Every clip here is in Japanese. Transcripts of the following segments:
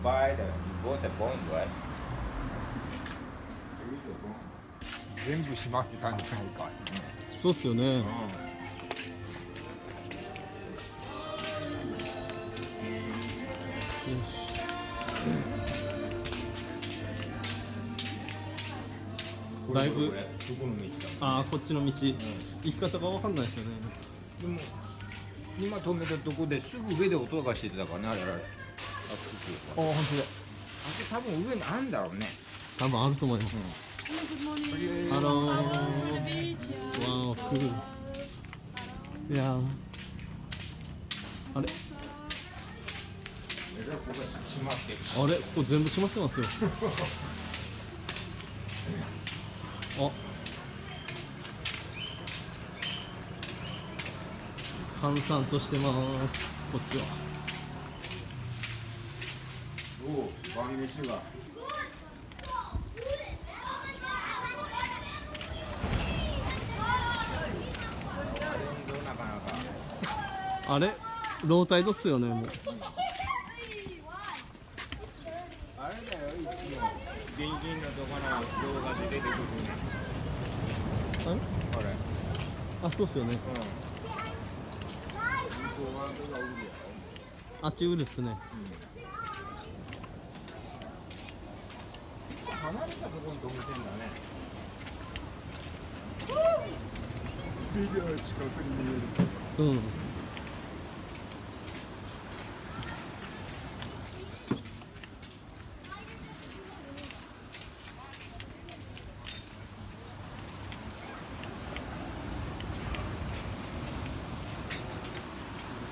buy the bought a bond, right? 全部閉まってたんじゃないか。そうっすよね。だいぶああこっちの道、行き方が分かんないですよね。でも今止めたとこですぐ上で音がしてたからね、あれ。あ本当だ。れ多分上にあるんだろうね。多分あると思います。ハロー。わお、クール。いやー。あれ。あれ、ここ全部閉まってますよ。あ。閑散としてます。こっちは。おお、晩飯が。あれ、ロータイドっすよね、もう。あれだよ、いつも全然のところの動画で出てくるね。あれ？これ。あそこっすよね。あっちウルっすね。離れたところに止めてんだね。ビデオ近くに見える。うん。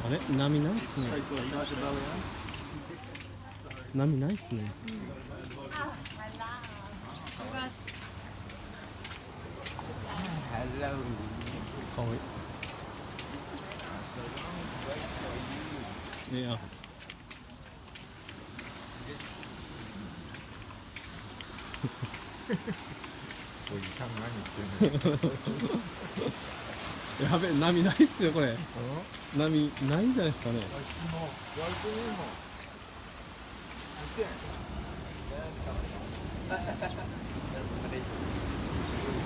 あれ、波ないっすね。波ないっすね。かわいい。いや。おじさん何言ってんの。やべえ、波ないっすよこれ。波ないんじゃないですかね。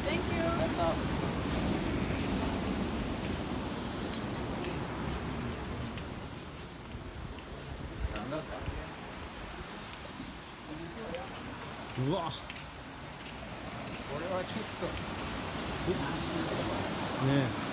Thank you. うわ。これはちょっと。ねえ。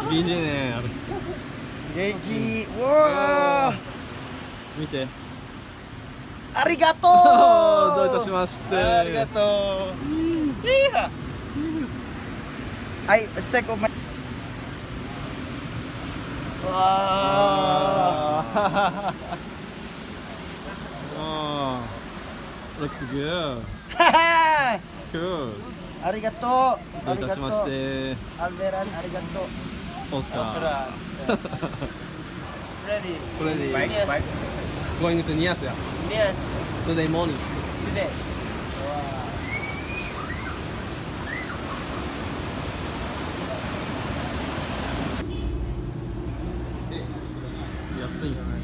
BJ ね、あれ。元気。うわ見て。ありがとう。どういたしまして。ありがとう。はい、じゃあごめん。わあ。Looks good. は Cool. ありがとう。どういたしまして。アルベラン、ありがとう。オスカー。Ready. Ready. Yes. Going to Nias, yeah. Yes. Today morning. today. 安いんですね。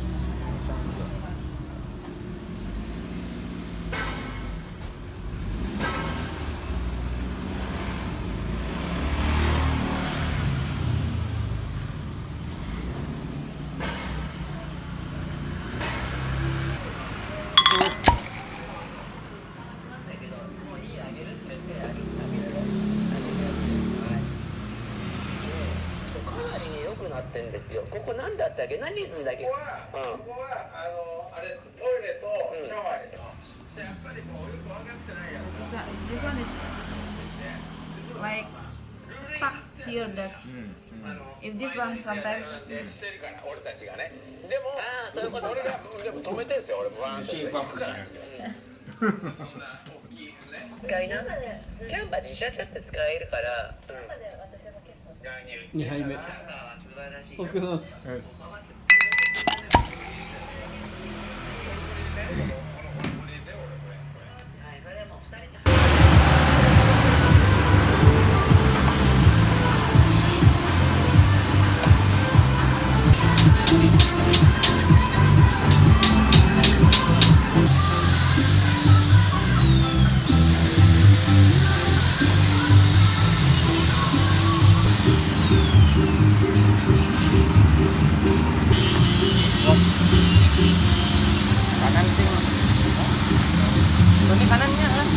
かなりね良くなってんですよ。ここ何だったっけ？何すんだっけ？ここはあれですトイレとシャワーですよ。やっぱりもうよく分かってないやつ。 This one is like stuck here. That's if this one sometimes してるから俺たちがね。でもそういうこと。俺がでも止めてんすよ。俺バーンって行くからですよ。そんな大きいね。使いな。キャンバー自社ちゃって使えるから。2杯目。素晴らしい。お疲れ様です。それはもう2人で。Kanan sih. Ini kanannya kan.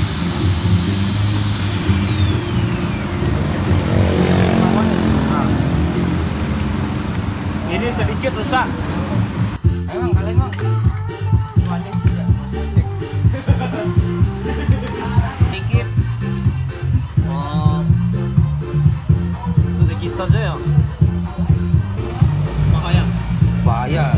Ini sedikit rusak. Emang kalian mau? Ada sudah, cek. Dikit. ああ、鈴木スタジオやん。早い。 Bahaya.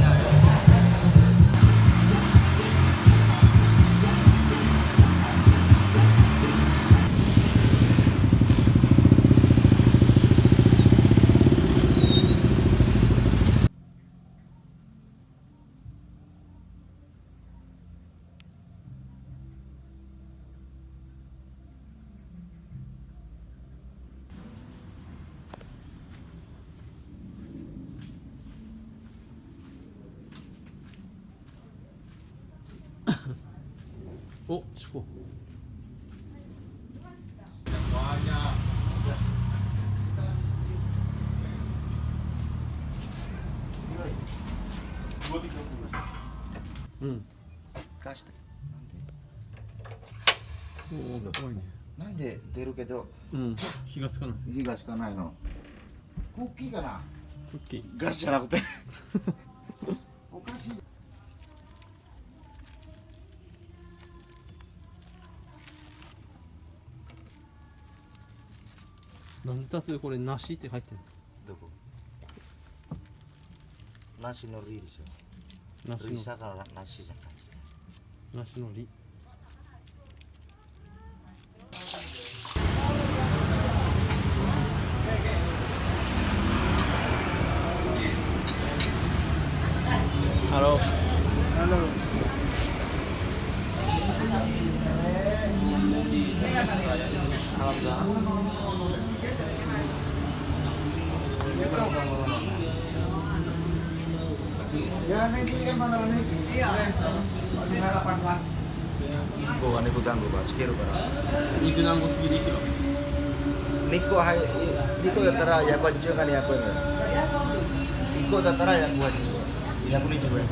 お、チコ。うん。貸しておお、怖いね。なんで出るけどうん。気がつかない。火がしかないの。クッキーかな。クッキー。ガスじゃなくておかしい。なんだってこれ梨って入ってるどこ？梨のリーでしょ。の。梨のリサが梨じゃない。梨のり。ハロー。Ya nanti kan mana nih? Iya. Tinggal 18. Ibu kan ibu ganggu pak, sekiru kan. 肉団子付きでいくの。 Niko hai, Niko datara ya gua juga kan ya gua. Niko datara ya gua juga. Ya gua juga.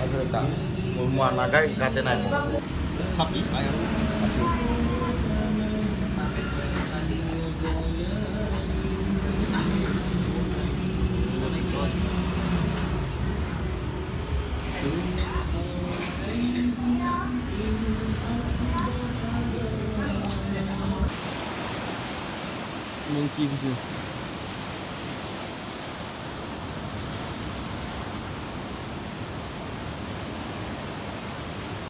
Aku tak mau nagai katena. サピあやる。モンキービジネス。